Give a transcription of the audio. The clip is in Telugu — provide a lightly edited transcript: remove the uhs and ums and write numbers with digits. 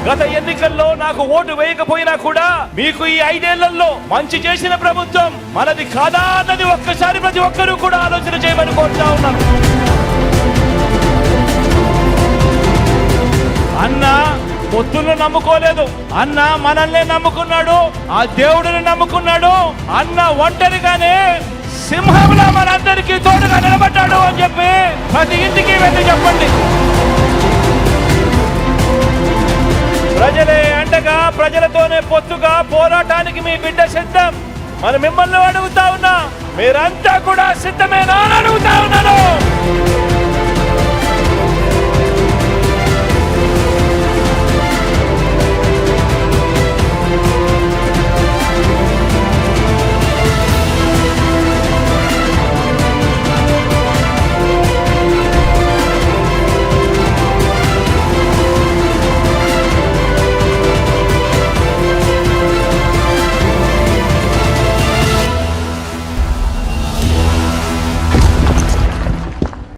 గత ఎన్నికల్లో నాకు ఓటు వేయకపోయినా కూడా మీకు ఈ 5 ఏళ్లలో మంచి చేసిన ప్రభుత్వం మనది కాదా అన్నది ఒక్కసారి ప్రతి ఒక్కరూ కూడా ఆలోచన చేయమని కోరుతా ఉన్నాను. అన్న పొత్తులను నమ్ముకోలేదు, అన్న మనల్ని నమ్ముకున్నాడు, ఆ దేవుడిని నమ్ముకున్నాడు. అన్న ఒంటరిగానే సింహంలా మనందరికీ తోడుగా నిలబడ్డాడు అని చెప్పి ప్రతి ఇంటికి వెళ్ళి చెప్పండి. ప్రజలే అండగా, ప్రజలతోనే పొత్తుగా పోరాటానికి మీ బిడ్డ సిద్ధం. మరి మిమ్మల్ని అడుగుతా ఉన్నా, మీరంతా కూడా సిద్ధమేనా అని అడుగుతా ఉన్నాను.